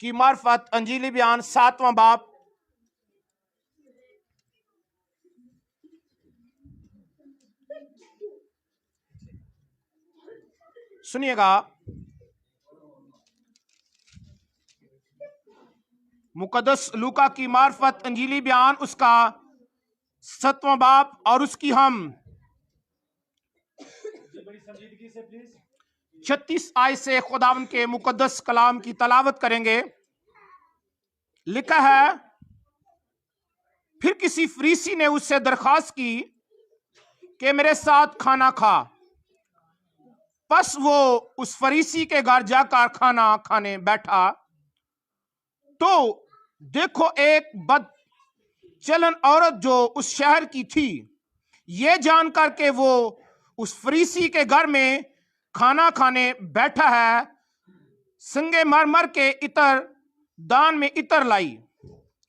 की मार्फत अंजीली बयान 7वां बाब। सुनिएगा, मुकद्दस लूका की मार्फत अंजीली बयान उसका 7वां बाब और उसकी हम 36 आयत से खुदावंद के मुकद्दस कलाम की तलावत करेंगे। लिखा है, फिर किसी फरीसी ने उससे दरखास्त की कि मेरे साथ खाना खा। बस वो उस फरीसी के घर जाकर खाना खाने बैठा तो देखो, एक बदचलन औरत जो उस शहर की थी, ये जानकर के वो उस फरीसी के घर में खाना खाने बैठा है, संगे मरमर के इतर दान में इतर लाई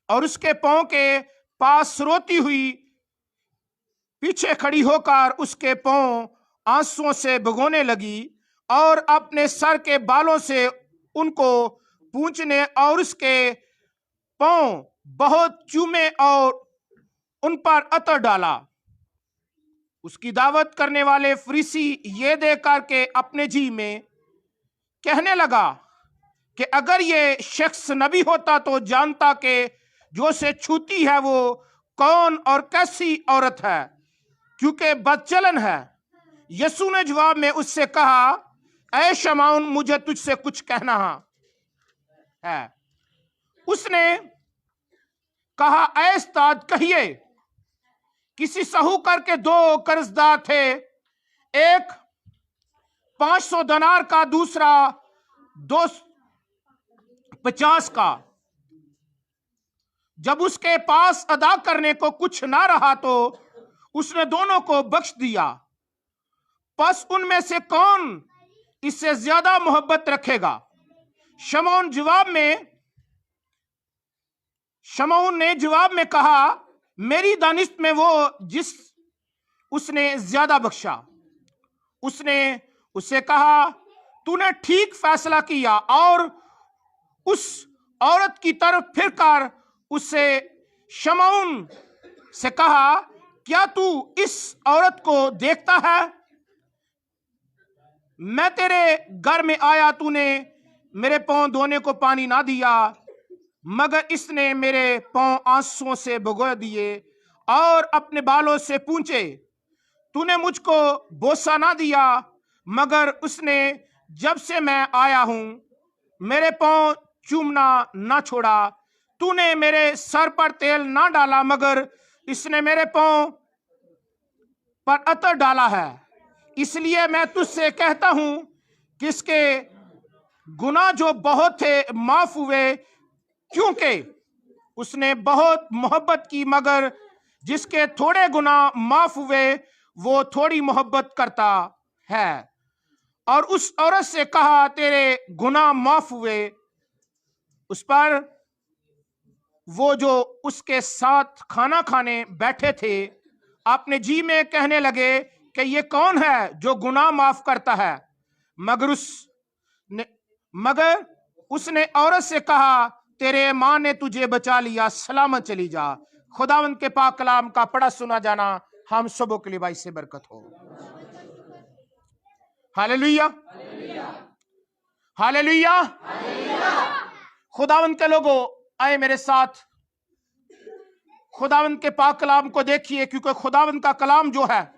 और उसके पांव के पास रोती हुई पीछे खड़ी होकर उसके पांव आंसुओं से भिगोने लगी और अपने सर के बालों से उनको पूंछने और उसके पांव बहुत चूमे और उन पर अतर डाला। उसकी दावत करने वाले फरीसी ये देख करके अपने जी में कहने लगा कि अगर ये शख्स नबी होता तो जानता कि जो से छूती है वो कौन और कैसी औरत है, क्योंकि बदचलन है। यीशु ने जवाब में उससे कहा, ऐ शमौन, मुझे तुझसे कुछ कहना है। उसने कहा, ऐ उस्ताद, कहिए। किसी साहूकार के 2 कर्जदार थे, एक 500 दिनार का, दूसरा 250 का। जब उसके पास अदा करने को कुछ ना रहा तो उसने दोनों को बख्श दिया। बस उनमें से कौन इससे ज्यादा मोहब्बत रखेगा? शमौन ने जवाब में कहा, मेरी दानिश में वो जिस उसने ज्यादा बख्शा। उसने उससे कहा, तूने ठीक फैसला किया। और उस औरत की तरफ फिरकर उससे शमौन से कहा, क्या तू इस औरत को देखता है? मैं तेरे घर में आया, तूने मेरे पांव धोने को पानी ना दिया, मगर इसने मेरे पांव आंसुओं से भिगो दिए और अपने बालों से पूंछे। तूने मुझको बोसा ना दिया, मगर उसने जब से मैं आया हूं मेरे पांव चूमना ना छोड़ा। तूने मेरे सर पर तेल ना डाला, मगर इसने मेरे पांव पर अतर डाला है। इसलिए मैं तुझसे कहता हूं कि इसके गुनाह जो बहुत थे माफ हुए, क्योंकि उसने बहुत मोहब्बत की। मगर जिसके थोड़े गुनाह माफ हुए वो थोड़ी मोहब्बत करता है। और उस औरत से कहा, तेरे गुनाह माफ हुए। उस पर वो जो उसके साथ खाना खाने बैठे थे अपने जी में कहने लगे कि ये कौन है जो गुनाह माफ करता है? मगर उसने औरत से कहा, तेरे मां ने तुझे बचा लिया, सलामत चली जा। खुदावंद के पाक कलाम का पढ़ा सुना जाना हम सबों के लिए भाई से बरकत हो। Hallelujah, hallelujah. खुदावंद के लोगों, आए मेरे साथ खुदावंद के पाक कलाम को देखिए, क्योंकि खुदावंद का कलाम जो है,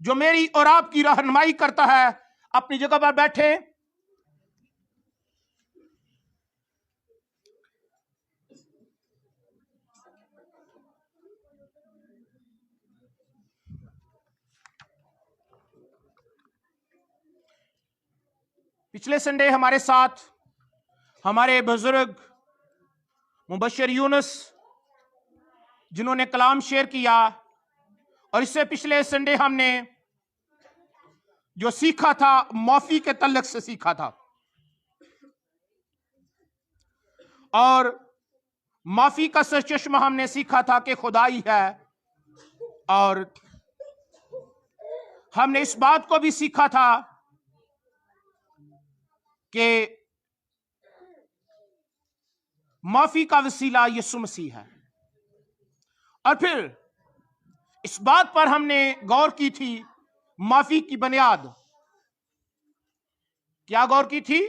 जो मेरी और आपकी रहनुमाई करता है। अपनी जगह पर बैठे। पिछले संडे हमारे साथ हमारे बुजुर्ग मुबशर यूनुस, जिन्होंने कलाम शेयर किया, और इससे पिछले संडे हमने जो सीखा था माफी के तल्लक से सीखा था। और माफी का चश्मा हमने सीखा था कि खुदाई है। और हमने इस बात को भी सीखा था कि माफी का वसीला यीशु मसीह है। और फिर इस बात पर हमने गौर की थी, माफी की बुनियाद। क्या गौर की थी?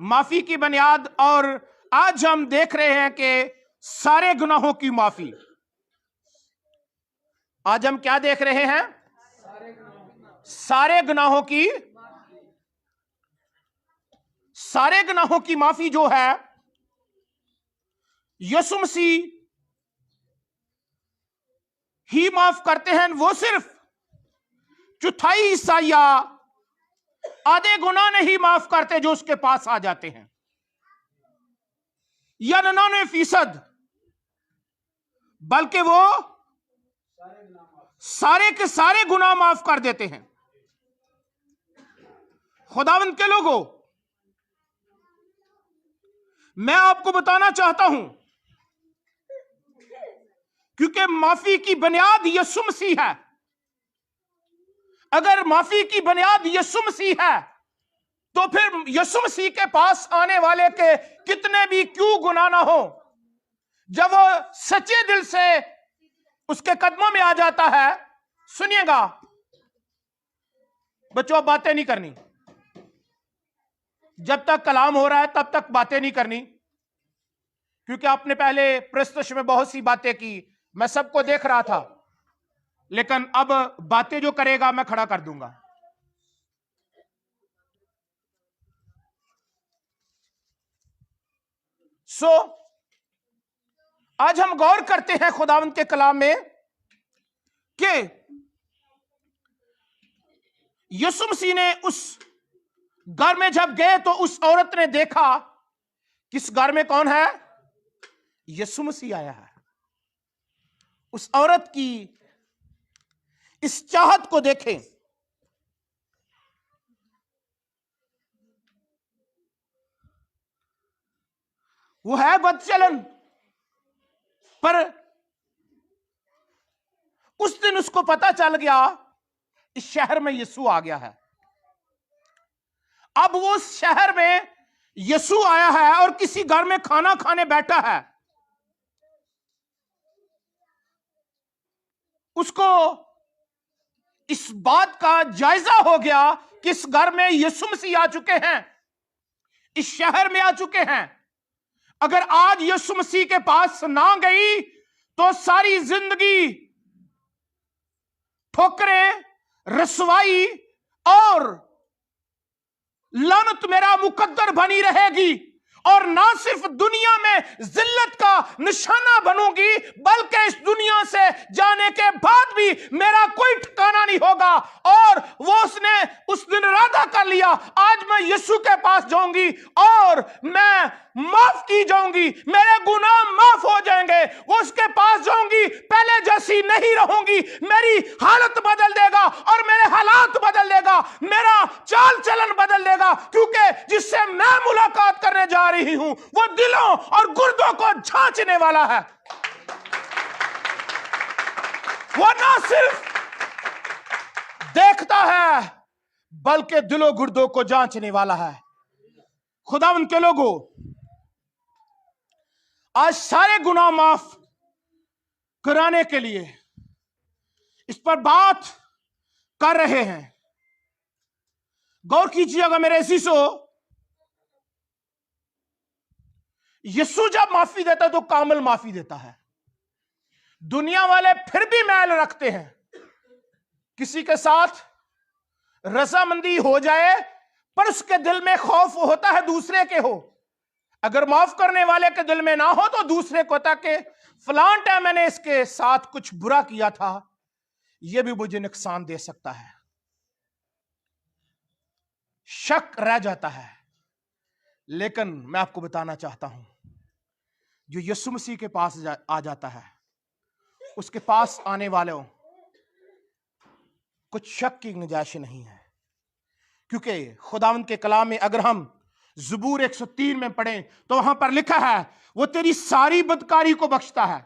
माफी की बुनियाद। और आज हम देख रहे हैं कि सारे गुनाहों की माफी। आज हम क्या देख रहे हैं? सारे गुनाहों की माफी जो है यीशु मसीह ही माफ करते हैं। वो सिर्फ चौथाई हिस्सा या आधे गुनाह नहीं माफ करते जो उसके पास आ जाते हैं, या 99%, बल्कि वो सारे के सारे गुनाह माफ कर देते हैं। खुदावंद के लोगों, मैं आपको बताना चाहता हूं, क्योंकि माफी की बुनियाद यीशु मसीह है। अगर माफी की बुनियाद यीशु मसीह है, तो फिर यीशु मसीह के पास आने वाले के कितने भी क्यों गुनाह ना हो, जब वो सच्चे दिल से उसके कदमों में आ जाता है, सुनिएगा बच्चों, बातें नहीं करनी। जब तक कलाम हो रहा है तब तक बातें नहीं करनी, क्योंकि आपने पहले प्रस्तुति में बहुत सी बातें की, मैं सबको देख रहा था, लेकिन अब बातें जो करेगा मैं खड़ा कर दूंगा। आज हम गौर करते हैं खुदावंद के कलाम में कि यीशु मसीह ने उस घर में जब गए तो उस औरत ने देखा, किस घर में कौन है? यीशु मसीह आया है। उस औरत की इस चाहत को देखें। वो है बदचलन, पर उस दिन उसको पता चल गया इस शहर में यीशु आ गया है। अब वो उस शहर में यीशु आया है और किसी घर में खाना खाने बैठा है। उसको इस बात का जायजा हो गया कि इस घर में यीशु मसीह आ चुके हैं, इस शहर में आ चुके हैं। अगर आज यीशु मसीह के पास ना गई तो सारी जिंदगी ठोकरें, रसवाई और लानत मेरा मुकद्दर बनी रहेगी। और ना सिर्फ दुनिया में जिल्लत का निशाना बनूंगी, बल्कि इस दुनिया से जाने के बाद भी मेरा कोई ठिकाना नहीं होगा। और वो उसने उस दिन इरादा कर लिया, आज मैं यीशु के पास जाऊंगी और मैं माफ की जाऊंगी, मेरे गुनाह माफ हो जाएंगे। वो उसके पास जाऊंगी, पहले जैसी नहीं रहूंगी, मेरी हालत बदल देगा और मेरे हालात बदल देगा, मेरा चाल चलन बदल देगा, क्योंकि जिससे मैं मुलाकात करने जा रही हूं वो दिलों और गुर्दों को जांचने वाला है। वो ना सिर्फ देखता है बल्कि दिलों गुर्दों को जांचने वाला है। खुदावंद के लोगों, आज सारे गुनाह माफ कराने के लिए इस पर बात कर रहे हैं। गौर कीजिएगा मेरे अजीजों, यीशु जब माफी देता है तो कामिल माफी देता है। दुनिया वाले फिर भी मैल रखते हैं, किसी के साथ रजामंदी हो जाए पर उसके दिल में खौफ होता है दूसरे के हो। अगर माफ करने वाले के दिल में ना हो तो दूसरे को होता कि फलां टाइम मैंने इसके साथ कुछ बुरा किया था, यह भी मुझे नुकसान दे सकता है। शक रह जाता है। लेकिन मैं आपको बताना चाहता हूं, जो यीशु मसीह के पास आ जाता है, उसके पास आने वालों कुछ शक की गुंजाइश नहीं है। क्योंकि खुदावंद के कलाम में अगर हम ज़बूर 103 में पढ़ें तो वहां पर लिखा है, वो तेरी सारी बदकारी को बख्शता है,